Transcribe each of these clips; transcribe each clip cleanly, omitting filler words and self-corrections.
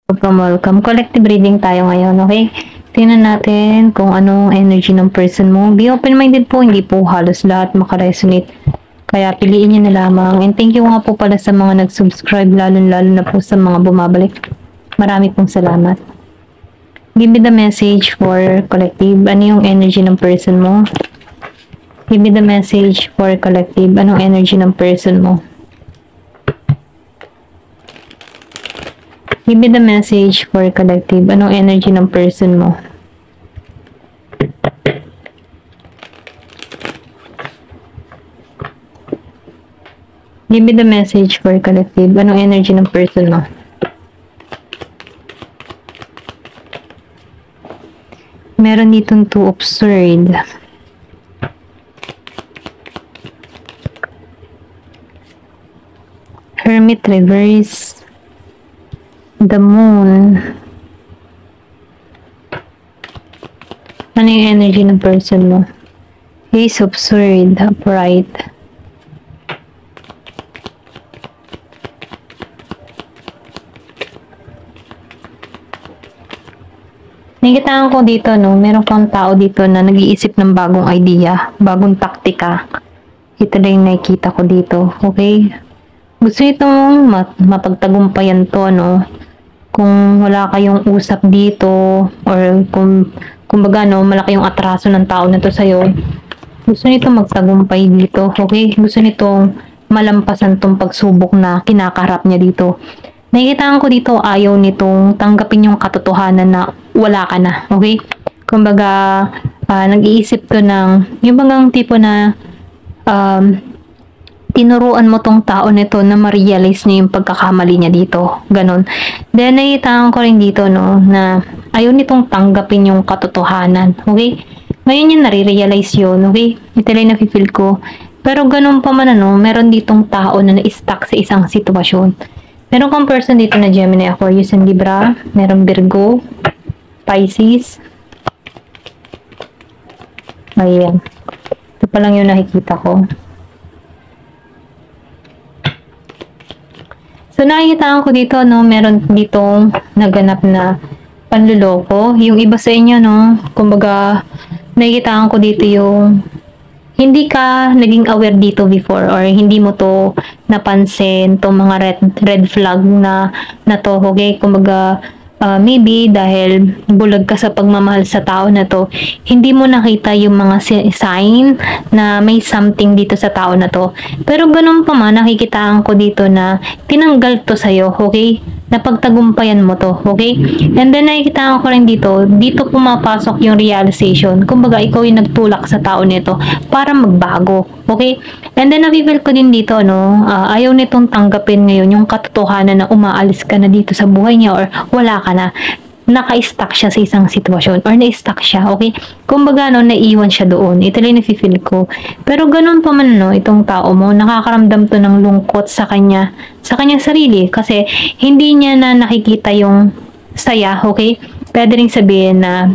Welcome, welcome. Collective reading tayo ngayon, okay? Tingnan natin kung anong energy ng person mo. Be open-minded po, hindi po halos lahat makaresonate. Kaya piliin nyo na lamang. And thank you nga po pala sa mga nag-subscribe, lalo-lalo na po sa mga bumabalik. Marami pong salamat. Give me the message for collective. Ano yung energy ng person mo? Give me the message for collective. Anong energy ng person mo? Give me the message for collective. Anong energy ng person mo? Give me the message for collective. Anong energy ng person mo? Meron ditong 2 of swords. Hermit reverse. The moon. Ano yung energy ng person mo? Ace of swords, upright. Nakikitaan ko dito, no? Meron kang tao dito na nag-iisip ng bagong idea, bagong taktika. Ito na yung nakikita ko dito, okay? Gusto itong mapagtagumpayan to, no? Kung wala kayong usap dito or kumbaga no, malaki yung atraso ng tao na to sa'yo, gusto nito magtagumpay dito, okay? Gusto nitong malampasan tong pagsubok na kinakarap niya dito. Nakikitaan ko dito, ayaw nitong tanggapin yung katotohanan na wala ka na, okay? Kumbaga, nag-iisip to ng yung bagang tipo na tinuruan mo tong tao nito na ma-realize niya yung pagkakamali niya dito. Ganon. Then, nakikitaan ko rin dito, no, na ayaw nitong tanggapin yung katotohanan. Okay? Ngayon yung nare-realize yun. Okay? Ito lang nafe-feel ko. Pero ganun pa man, ano, meron ditong tao na na-stuck sa isang sitwasyon. Meron kang person dito na Gemini, Aquarius, and Libra. Meron Virgo, Pisces. Ayan. Ito pa lang yung nakikita ko. So, nakikitaan ko dito, no, meron ditong naganap na panluloko. Yung iba sa inyo, no, kumbaga, nakikitaan ko dito yung hindi ka naging aware dito before or hindi mo to napansin, tong mga red flag na to, okay? Kumbaga, maybe dahil bulag ka sa pagmamahal sa tao na to, hindi mo nakita yung mga sign na may something dito sa tao na to. Pero ganun pa man, nakikitaan ko dito na tinanggal to sa'yo, okay? Napagtagumpayan mo to, okay? And then nakikitaan ko rin dito pumapasok yung realization. Kumbaga, ikaw yung nagtulak sa tao nito para magbago, okay? And then nafe-feel ko din dito, no, ayaw nitong tanggapin ngayon yung katotohanan na umaalis ka na dito sa buhay niya or wala ka na. Naka-stuck siya sa isang sitwasyon or na-stuck siya, okay? Kumbaga, no, naiwan siya doon. Ito lang nafe-feel ko. Pero ganun pa man, no, itong tao mo, nakakaramdam to ng lungkot sa kanyang sarili kasi hindi niya na nakikita yung saya, okay? Pwede rin sabihin na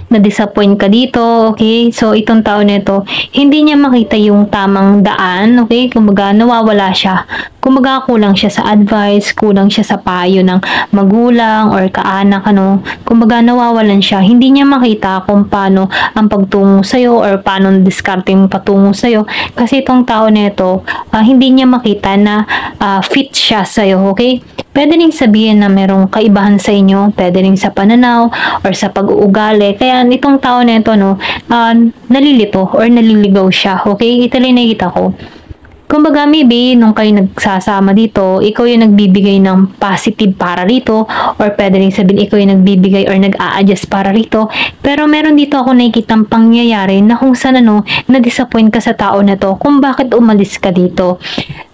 na-disappoint ka dito, okay? So, itong tao nito, hindi niya makita yung tamang daan, okay? Kumbaga, nawawala siya. Kumbaga, kulang siya sa advice, kulang siya sa payo ng magulang or kaanak, ano? Kumbaga, nawawalan siya. Hindi niya makita kung paano ang pagtungo sa'yo or paano diskarte yung patungo sa'yo. Kasi itong tao nito, hindi niya makita na fit siya sa'yo, okay? Pwede rin sabihin na merong kaibahan sa inyo, pwede rin sa pananaw or sa pag-uugali. Kaya itong tao na ito, no, nalilito or naliligaw siya. Okay? Ito lang nakita ko. Kumbaga, maybe, nung kayo nagsasama dito, ikaw yung nagbibigay ng positive para rito, or pwede rin sabihin, ikaw yung nagbibigay or nag-a-adjust para rito. Pero meron dito ako nakikitang pangyayari na kung saan, ano, na-disappoint ka sa tao na to, kung bakit umalis ka dito.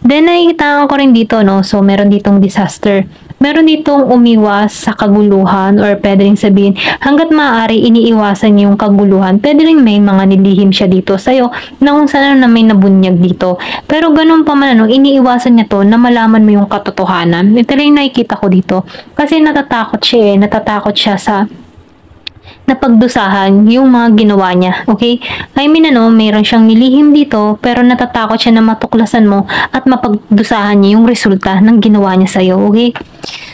Then, nakikita ko rin dito, no, so meron ditong disaster. Meron ditong umiwas sa kaguluhan or pwede rin sabihin, hanggat maaari iniiwasan yung kaguluhan. Pwede rin may mga nilihim siya dito sa'yo na kung saan na may nabunyag dito. Pero ganun pa man, ano, iniiwasan niya to na malaman mo yung katotohanan. Ito lang nakikita ko dito. Kasi natatakot siya sa napagdusahan yung mga ginawa niya, okay? I mean mayroon siyang nilihim dito, pero natatakot siya na matuklasan mo at mapagdusahan niya yung resulta ng ginawa niya sa'yo, okay?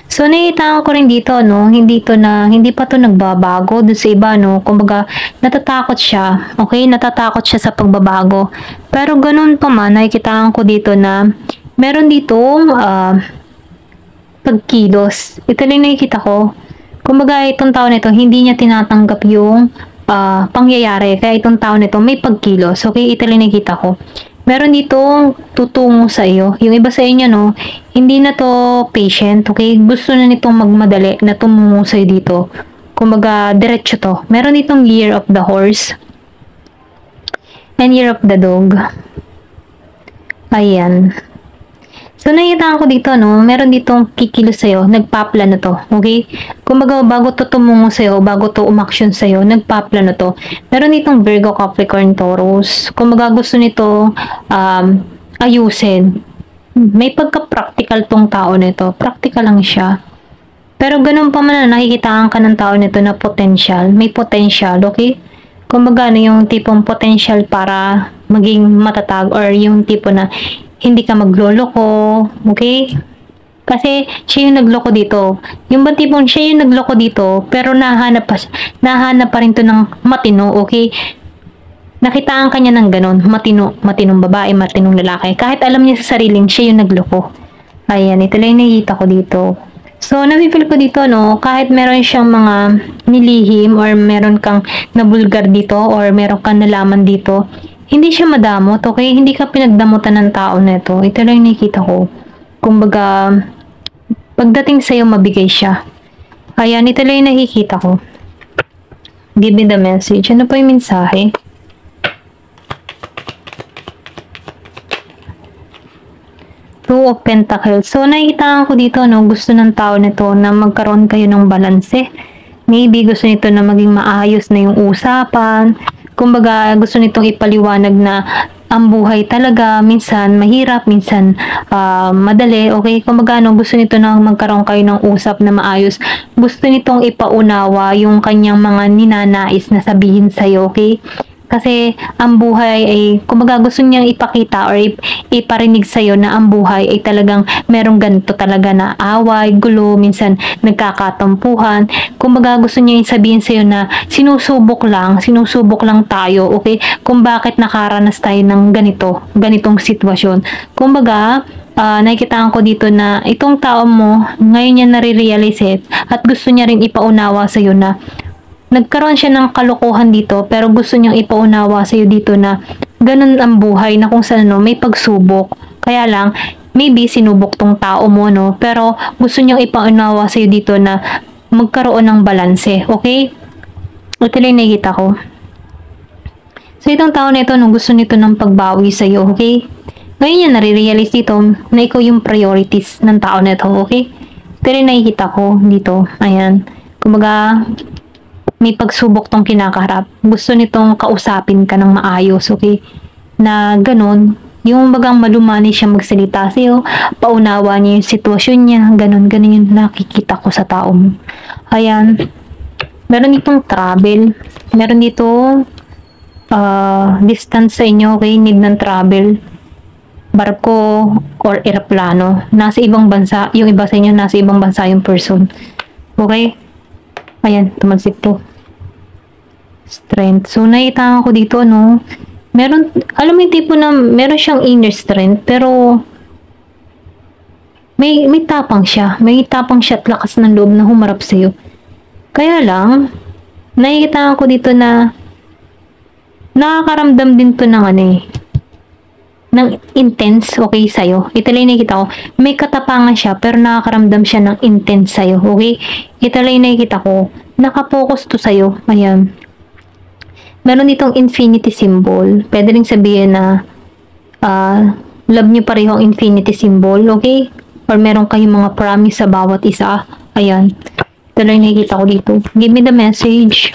So, nakita ko rin dito, hindi pa to nagbabago dun sa iba, kumbaga, natatakot siya, okay? Natatakot siya sa pagbabago. Pero ganun pa man, nakikita ko dito na meron dito, pagkilos. Ito lang nakikita ko. Kumbaga, itong tao nito, hindi niya tinatanggap yung pangyayari. Kaya itong tao nito, may pagkilos. Okay, ito lang nakikita ko. Meron ditong tutungo sa iyo. Yung iba sa inyo, hindi na to patient. Okay, gusto na nitong magmadali na tumungo sa iyo dito. Kumbaga, diretso to. Meron ditong year of the horse and year of the dog. Ayan. So, nakita ko dito, meron ditong kikilos sa'yo, nagpaplano to, okay? Kumbaga, bago to tumungo sa'yo, bago to umaksyon sa'yo, nagpaplano to. Meron ditong Virgo, Capricorn, Taurus. Kumbaga, gusto nito ayusin. May pagka-practical tong tao nito. Practical lang siya. Pero ganun pa man na nakikitaan ka ng tao nito na potential. May potential, okay? Kumbaga, yung tipong potential para maging matatag or yung tipo na hindi ka magloloko, okay? Kasi siya yung nagloko dito. Yung ba tipong siya yung nagloko dito, pero nahanap pa rin to ng matino, okay? Nakitaan ka niya ng ganun, matinong babae, matinong lalaki. Kahit alam niya sa sariling siya yung nagloko. Ayan, ito lang yung nakikita ko dito. So, nabibili ko dito, kahit meron siyang mga nilihim or meron kang nabulgar dito or meron kang nalaman dito, hindi siya madamot, okay? Hindi ka pinagdamutan ng tao nito. Ito lang yung nakikita ko. Kumbaga, pagdating sa'yo, mabigay siya. Ayan, ito lang yung nakikita ko. Give me the message. Ano pa yung mensahe? Two of Pentacles. So, nakikita ko dito, gusto ng tao nito na magkaroon kayo ng balanse. Maybe gusto nito na maging maayos na yung usapan. Kumbaga, gusto nitong ipaliwanag na ang buhay talaga, minsan mahirap, minsan madali, okay? Kumbaga, gusto nito na magkaroon kayo ng usap na maayos. Gusto nitong ipaunawa yung kanyang mga ninanais na sabihin sa'yo, okay? Kasi ang buhay ay, kumbaga gusto niyang ipakita or iparinig sa'yo na ang buhay ay talagang merong ganito talaga na away, gulo, minsan nagkakatampuhan. Kumbaga gusto niya sabihin sa'yo na sinusubok lang tayo, okay? Kung bakit nakaranas tayo ng ganitong sitwasyon. Kumbaga, nakikitaan ko dito na itong tao mo, ngayon niya nare-realize at gusto niya rin ipaunawa sa'yo na nagkaroon siya ng kalokohan dito pero gusto niyang ipaunawa sa iyo dito na ganun ang buhay na kung saan may pagsubok. Kaya lang, maybe sinubok tong tao mo, pero gusto niyang ipaunawa sa iyo dito na magkaroon ng balanse, okay? Ito lang nakikita ko. So, itong tao na ito, gusto nito ng pagbawi sa iyo, okay? Ngayon niya nare-realize dito na ikaw yung priorities ng tao na ito, okay? Ito lang nakikita ko dito. Ayan. Kumbaga, may pagsubok tong kinakaharap. Gusto nitong kausapin ka ng maayos, okay? Na ganun, yung bagang malumani siya magsalita sa'yo, paunawa niya yung sitwasyon niya, ganun yung nakikita ko sa tao mo. Ayan. Meron ditong travel. Meron dito distance sa inyo, okay? Need ng travel. Barko or eroplano. Nasa ibang bansa, yung iba sa inyo, nasa ibang bansa yung person. Okay? Ayan, tumansik to. Strength. So, nakita ko dito, meron, alam mo yung tipo na meron siyang inner strength, pero may tapang siya. May tapang siya at lakas ng loob na humarap sa'yo. Kaya lang, nakikita ko dito na nakakaramdam din to ng ng intense, okay, sa'yo. Ito lang nakikita ko. May katapangan siya, pero nakakaramdam siya ng intense sa'yo, okay? Ito lang nakikita ko. Nakapokus to sa'yo. Ayan. Meron ditong infinity symbol. Pwede rin sabihin na love nyo pareho ang infinity symbol, okay? Or meron kayong mga promise sa bawat isa. Ayan. Ito lang nakikita ko dito. Give me the message.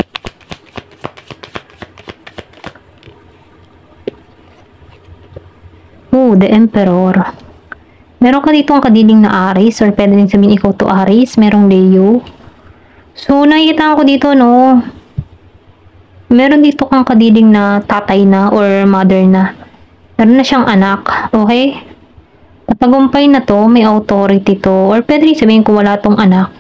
Oh, the Emperor. Meron ka dito ang kadiling na Aries or pwede rin sabihin ikaw to Aries. Merong Leo. So, nakikita ko dito, meron dito kang kadiling na tatay na or mother na. Meron na siyang anak, okay? Tagumpay na to, may authority to, or pwede rin sabihin kung wala tong anak,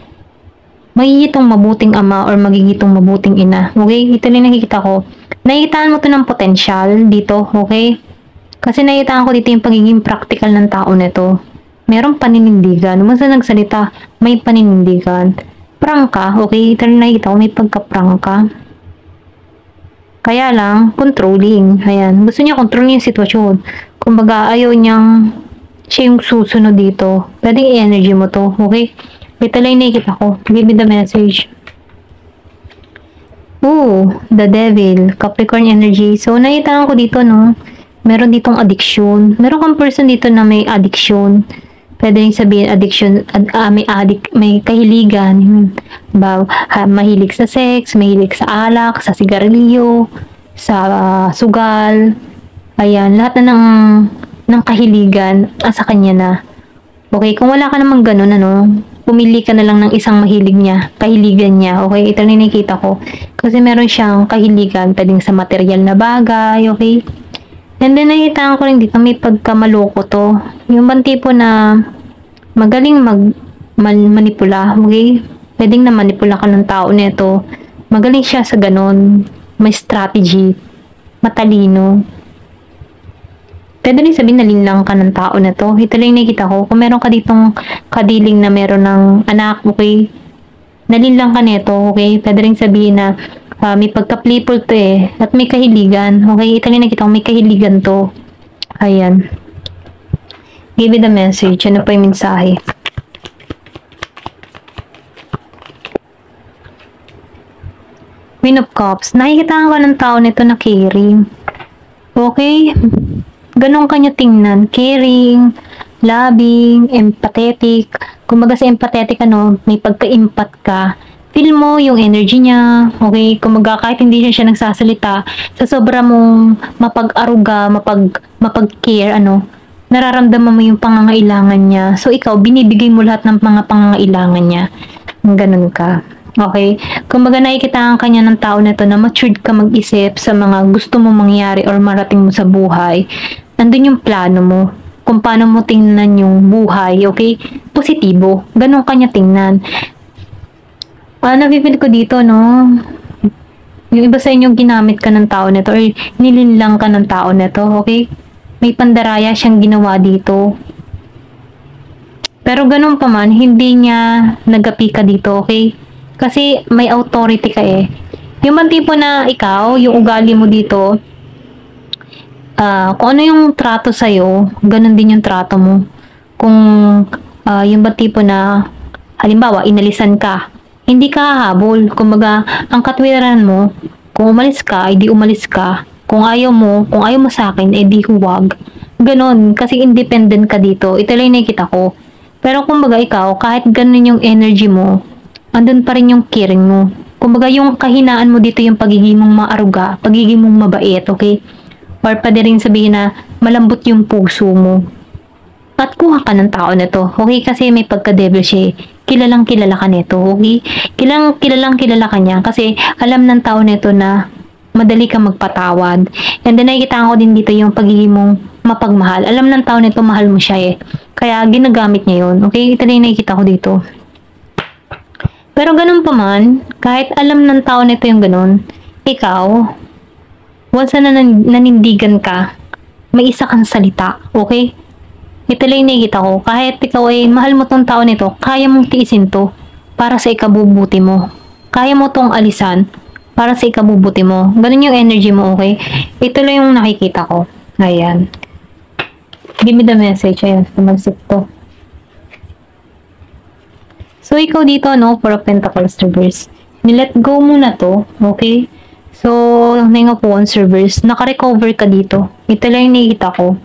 magigitong mabuting ama or magigitong mabuting ina. Okay? Ito lang nakikita ko. Nakikitaan mo to ng potensyal dito, okay? Kasi nakikitaan ko dito yung pagiging practical ng tao nito. Merong paninindigan. Nung sa nagsalita, may paninindigan. Prangka, okay? Ito lang nakikita ko, may pagka-prangka. Kaya lang, controlling. Ayan. Gusto niya controlling yung sitwasyon. Kumbaga, ayaw niyang siya yung susunod dito. Pwedeng i-energy mo to, okay? Ito lang yung nakikita ko. Give me the message. Ooh, the devil. Capricorn energy. So, nakitaan ko dito, no? Meron ditong addiction. Meron kang person dito na may addiction. Pwede rin sabihin addiction, may kahiligan. Mahilig sa sex, mahilig sa alak, sa sigarilyo, sa sugal. Ayan, lahat na ng kahiligan sa kanya na. Okay, kung wala ka namang ganun, pumili ka na lang ng isang kahiligan niya. Okay, ito na nakikita ko. Kasi meron siyang kahiligan, pwedeng sa material na bagay, okay? And then, nakita ko rin dito, may pagkamaloko to. Yung bang tipo na magaling manipula, okay? Pwedeng na manipula ka ng tao nito. Magaling siya sa ganun. May strategy. Matalino. Pwede rin sabihin na linlang ka ng tao na to. Ito lang nakikita ko. Kung meron ka ditong kadiling na meron ng anak, okay? Nalinlang ka nito, okay? Pwede rin sabihin na may pagka-playful to eh. At may kahiligan. Okay? Ito lang nakikita ko. May kahiligan to. Ayan. Give me the message. Ano pa yung mensahe? Queen of Cups. Nakikita ka ng tao nito na caring. Okay? Ganon kanya tingnan. Caring, loving, empathetic. Kumbaga sa empathetic, may pagka-empat ka. Feel mo yung energy niya. Okay? Kumbaga kahit hindi siya nagsasalita, sa sobra mong mapag-aruga, mapag-care, nararamdaman mo yung pangangailangan niya. So ikaw, binibigay mo lahat ng mga pangangailangan niya. Ganon ka. Okay? Kumbaga nakikitaan ka niya ng tao na to na matured ka mag-isip sa mga gusto mo mangyari or marating mo sa buhay. Nandun yung plano mo. Kung paano mo tingnan yung buhay. Okay? Positibo. Ganon ka niya tingnan. Napipil ko dito, yung iba sa inyong ginamit ka ng tao nito or nilinlang ka ng tao nito. Okay? May pandaraya siyang ginawa dito. Pero ganun pa man, hindi niya nagapi ka dito, okay? Kasi may authority ka eh. Yung man tipo na ikaw, yung ugali mo dito, kung ano yung trato sa'yo, ganun din yung trato mo. Kung yung ba tipo na, halimbawa, inalisan ka, hindi ka hahabol. Kumbaga, ang katwiran mo, kung umalis ka, edi umalis ka. Kung ayaw mo sa akin, edi huwag. Ganon, kasi independent ka dito. Ito lang nakikita ko. Pero kumbaga ikaw, kahit ganun yung energy mo, andun pa rin yung caring mo. Kumbaga yung kahinaan mo dito yung pagiging mong maaruga, pagiging mong mabait, okay? Or pwede rin sabihin na malambot yung puso mo. At kuha ka ng tao na to, okay? Kasi may pagka-devil siya, kilalang kilala ka nito, okay? Kilalang kilala ka niya kasi alam ng tao nito na madali ka magpatawad. And then nakikita ko din dito yung pagiging mong mapagmahal. Alam ng tao nito mahal mo siya eh. Kaya ginagamit niya yun, okay? Ito na yung nakikita ko dito. Pero ganun pa man, kahit alam ng tao nito yung ganun, ikaw, once na nanindigan ka, may isa kang salita, okay? Ito lang yung nakikita ko. Kahit ikaw ay mahal mo tong tao nito, kaya mong tiisin to para sa ikabubuti mo. Kaya mo tong alisan para sa ikabubuti mo. Ganun yung energy mo, okay? Ito lang yung nakikita ko. Ayan. Give me the message. Ayan, tumagsip to. So, ikaw dito, Four of Pentacles reverse. Nilet go muna to, okay? So, Nine of Wands reverse. Naka-recover ka dito. Ito lang yung nakikita ko.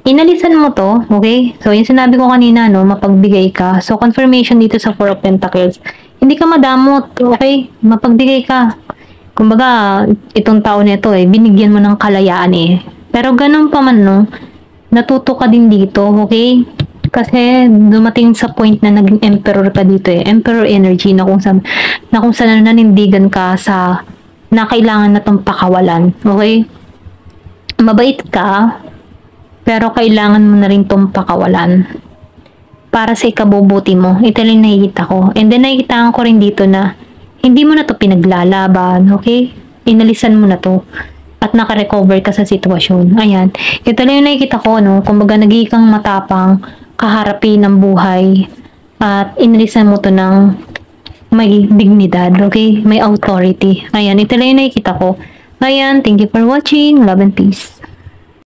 Inalisan mo to, okay? So, yung sinabi ko kanina, mapagbigay ka. So, confirmation dito sa Four of Pentacles. Hindi ka madamot, okay? Mapagbigay ka. Kumbaga, itong tao nito binigyan mo ng kalayaan eh. Pero ganun pa man, natuto ka din dito, okay? Kasi dumating sa point na naging emperor ka dito eh. Emperor energy na kung saan nanindigan ka sa na kailangan na tong pakawalan. Okay? Mabait ka, pero kailangan mo na rin tong pakawalan para sa ikabubuti mo. Ito lang nakikita ko. And then nakikita ko rin dito na hindi mo na to pinaglalaban. Okay? Inalisan mo na to at naka-recover ka sa sitwasyon. Ayan. Ito lang yung nakikita ko, no? Kumbaga, nagiging kang matapang, kaharapin ng buhay, at inalisan mo to ng may dignidad, okay? May authority. Ayan. Ito lang yung nakikita ko. Ayan. Thank you for watching. Love and peace.